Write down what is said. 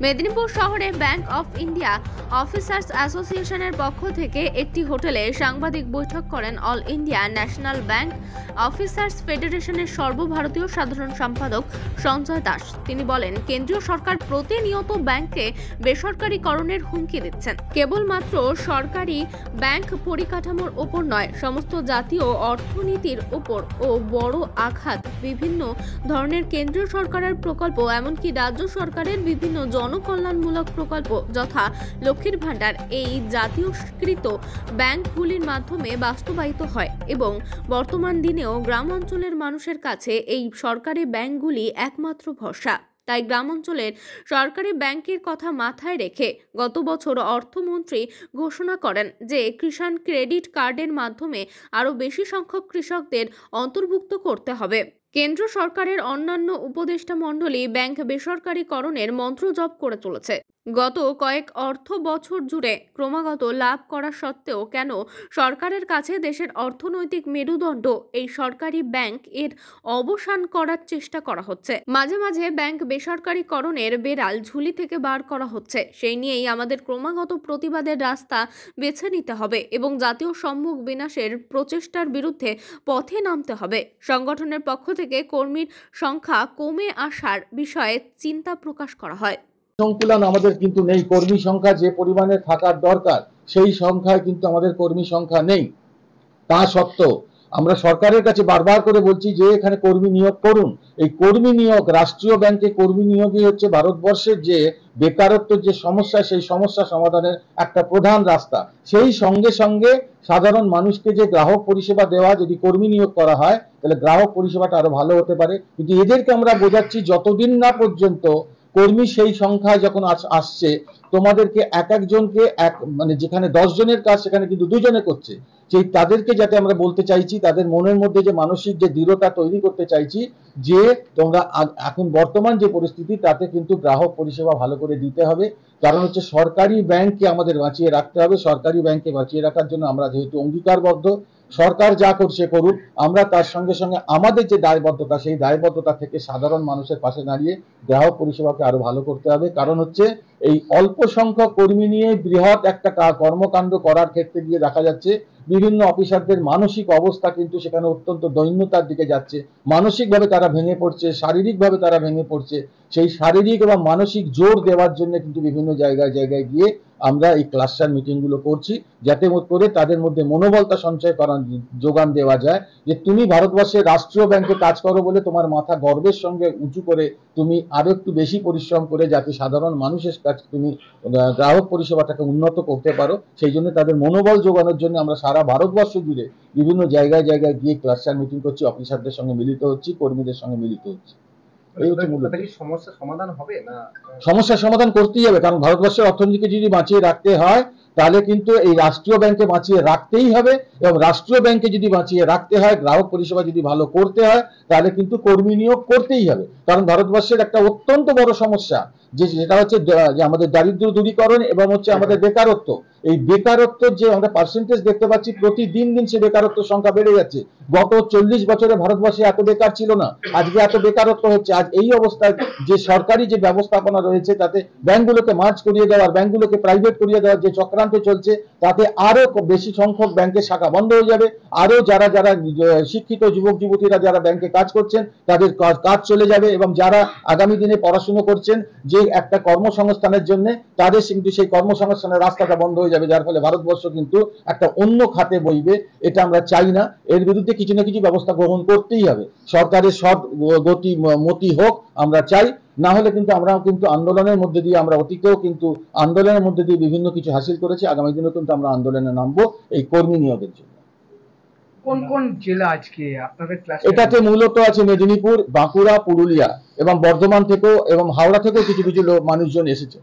মেদিনীপুর শহরে bank of India officers অ্যাসোসিয়েশনের পক্ষ থেকে একটি হোটেলে সাংবাদিক বৈঠক করেন all India national bank officers ফেডারেশনের সর্বভারতীয় সাধারণ সম্পাদক সঞ্জয় দাস। তিনি বলেন, কেন্দ্রীয় সরকার প্রতিনিয়ত ব্যাংককে বেসরকারীকরণের হুমকি দিচ্ছেন। কেবলমাত্র সরকারি ব্যাংক পরিকাঠামোর ওপর নয়, সমস্ত জাতীয় অর্থনীতির উপর ও বড় আঘাত। বিভিন্ন ধরনের কেন্দ্রীয় সরকারের প্রকল্প, এমনকি রাজ্য সরকারের বিভিন্ন জনকল্যাণমূলক প্রকল্প যথা লক্ষ্মীর ভাণ্ডার এই জাতীয়কৃত ব্যাংকগুলির মাধ্যমে বাস্তবায়িত হয় এবং বর্তমান দিনেও গ্রাম অঞ্চলের মানুষের কাছে এই সরকারি ব্যাংকগুলি একমাত্র ভরসা। তাই গ্রাম অঞ্চলের সরকারি ব্যাংকের কথা মাথায় রেখে গত বছর অর্থমন্ত্রী ঘোষণা করেন যে কিষাণ ক্রেডিট কার্ডের মাধ্যমে আরও বেশি সংখ্যক কৃষকদের অন্তর্ভুক্ত করতে হবে। কেন্দ্র সরকারের অন্যান্য উপদেষ্টা মণ্ডলী ব্যাংক বেসরকারীকরণের মন্ত্র জপ করে চলেছে। গত কয়েক অর্থ বছর জুড়ে ক্রমাগত লাভ করা সত্ত্বেও কেন সরকারের কাছে দেশের অর্থনৈতিক মেরুদণ্ড এই সরকারি ব্যাংক এর অবসান করার চেষ্টা করা হচ্ছে। মাঝে মাঝে ব্যাংক বেসরকারীকরণের বেড়াল ঝুলি থেকে বার করা হচ্ছে। সেই নিয়েই আমাদের ক্রমাগত প্রতিবাদের রাস্তা বেছে নিতে হবে এবং জাতীয় সম্মুখ বিনাশের প্রচেষ্টার বিরুদ্ধে পথে নামতে হবে। সংগঠনের পক্ষ থেকে কর্মীর সংখ্যা কমে আসার বিষয়ে চিন্তা প্রকাশ করা হয়। সংকুলন আমাদের কিন্তু নেই। কর্মী সংখ্যা যে পরিমাণে থাকার দরকার সেই সংখ্যায় কিন্তু আমাদের কর্মী সংখ্যা নেই। তা সত্ত্বেও আমরা সরকারের কাছে বারবার করে বলছি যে এখানে কর্মী নিয়োগ করুন। এই কর্মী নিয়োগ, রাষ্ট্রীয় ব্যাংকে কর্মী নিয়োগই হচ্ছে ভারতবর্ষের যে বেকারত্বের যে সমস্যা, সেই সমস্যা সমাধানের একটা প্রধান রাস্তা। সেই সঙ্গে সঙ্গে সাধারণ মানুষকে যে গ্রাহক পরিষেবা দেওয়া, যদি কর্মী নিয়োগ করা হয় তাহলে গ্রাহক পরিষেবাটা আরো ভালো হতে পারে। কিন্তু এদেরকে আমরা বোঝাচ্ছি যতদিন না পর্যন্ত কর্মী সেই সংখ্যায় যখন আসছে, তোমাদেরকে এক একজনকে যেখানে 10 জনের কাজ সেখানে কিন্তু 2 জনে করছে। সেই তাদেরকে যাতে আমরা বলতে চাইছি, তাদের মনের মধ্যে যে মানসিক যে দৃঢ়তা তৈরি করতে চাইছি যে তোমরা এখন বর্তমান যে পরিস্থিতি তাতে কিন্তু গ্রাহক পরিষেবা ভালো করে দিতে হবে। কারণ হচ্ছে সরকারি ব্যাংককে আমাদের বাঁচিয়ে রাখতে হবে। সরকারি ব্যাংককে বাঁচিয়ে রাখার জন্য আমরা যেহেতু অঙ্গীকারবদ্ধ, সরকার যা করছে করুক, আমরা তার সঙ্গে সঙ্গে আমাদের যে দায়বদ্ধতা, সেই দায়বদ্ধতা থেকে সাধারণ মানুষের পাশে দাঁড়িয়ে গ্রাহক পরিষেবাকে আরো ভালো করতে হবে। কারণ হচ্ছে এই অল্প সংখ্যক কর্মী নিয়ে বৃহৎ একটা কর্মকাণ্ড করার ক্ষেত্রে গিয়ে দেখা যাচ্ছে বিভিন্ন অফিসারদের মানসিক অবস্থা কিন্তু সেখানে অত্যন্ত দৈন্যতার দিকে যাচ্ছে। মানসিকভাবে তারা ভেঙে পড়ছে, শারীরিকভাবে তারা ভেঙে পড়ছে। সেই শারীরিক এবং মানসিক জোর দেওয়ার জন্য কিন্তু বিভিন্ন জায়গায় গিয়ে আমরা এই ক্লাস্টার মিটিংগুলো করছি, যাতে করে তাদের মধ্যে মনোবলতা সঞ্চয় করার যোগান দেওয়া যায় যে তুমি ভারতবর্ষের রাষ্ট্রীয় ব্যাংকে কাজ করো বলে তোমার মাথা গর্বের সঙ্গে উঁচু করে তুমি আরো একটু বেশি পরিশ্রম করে যাতে সাধারণ মানুষের কাছে তুমি গ্রাহক পরিষেবাটাকে উন্নত করতে পারো। সেই জন্য তাদের মনোবল যোগানোর জন্য আমরা সারা ভারতবর্ষ জুড়ে বিভিন্ন জায়গায় গিয়ে ক্লাস্টার মিটিং করছি, অফিসারদের সঙ্গে মিলিত হচ্ছি, কর্মীদের সঙ্গে মিলিত হচ্ছি। সমস্যার সমাধান করতেই হবে, কারণ ভারতবর্ষের অর্থনীতিকে যদি বাঁচিয়ে রাখতে হয় তাহলে কিন্তু এই রাষ্ট্রীয় ব্যাংকে বাঁচিয়ে রাখতেই হবে, এবং রাষ্ট্রীয় ব্যাংকে যদি বাঁচিয়ে রাখতে হয়, গ্রাহক পরিষেবা যদি ভালো করতে হয়, তাহলে কিন্তু কর্মী নিয়োগ করতেই হবে। কারণ ভারতবর্ষের একটা অত্যন্ত বড় সমস্যা যেটা হচ্ছে যে আমাদের দারিদ্র্য দূরীকরণ এবং হচ্ছে আমাদের বেকারত্ব। এই বেকারত্ব যে আমরা পার্সেন্টেজ দেখতে পাচ্ছি, প্রতিদিন সে বেকারত্ব সংখ্যা বেড়ে যাচ্ছে। গত 40 বছরে ভারতবর্ষে এত বেকার ছিল না, আজকে এত বেকারত্ব হচ্ছে। আজ এই অবস্থায় যে সরকারি যে ব্যবস্থাপনা রয়েছে, তাতে ব্যাংকগুলোকে মার্জ করিয়ে দেওয়ার, ব্যাংকগুলোকে প্রাইভেট করিয়ে দেওয়ার যে চক্রান্ত চলছে, তাতে আরো বেশি সংখ্যক ব্যাংকের শাখা বন্ধ হয়ে যাবে। আরো যারা শিক্ষিত যুবক যুবতীরা যারা ব্যাংকে কাজ করছেন তাদের কাজ চলে যাবে, এবং যারা আগামী দিনে পড়াশোনা করছেন যে একটা কর্মসংস্থানের জন্য, তাদের কিন্তু সেই কর্মসংস্থানের রাস্তাটা বন্ধ হয়ে যাবে, যার ফলে ভারতবর্ষ কিন্তু একটা অন্য খাতে বইবে। এটা আমরা চাই না। এর বিরুদ্ধে কিছু না কিছু ব্যবস্থা গ্রহণ করতেই হবে। সরকারের সৎ মতি হোক আমরা চাই, না হলে কিন্তু আমরাও কিন্তু আন্দোলনের মধ্যে দিয়ে, আমরা অতীতেও কিন্তু আন্দোলনের মধ্যে দিয়ে বিভিন্ন কিছু হাসিল করেছি। আগামী দিনেও কিন্তু আমরা আন্দোলনে নামবো এই কর্মী নিয়োগের জন্য। কোন কোন জেলা আজকে আপনাদের ক্লাস? এটাতে মূলত আছে মেদিনীপুর, বাঁকুড়া, পুরুলিয়া এবং বর্ধমান থেকেও এবং হাওড়া থেকেও কিছু মানুষজন এসেছে।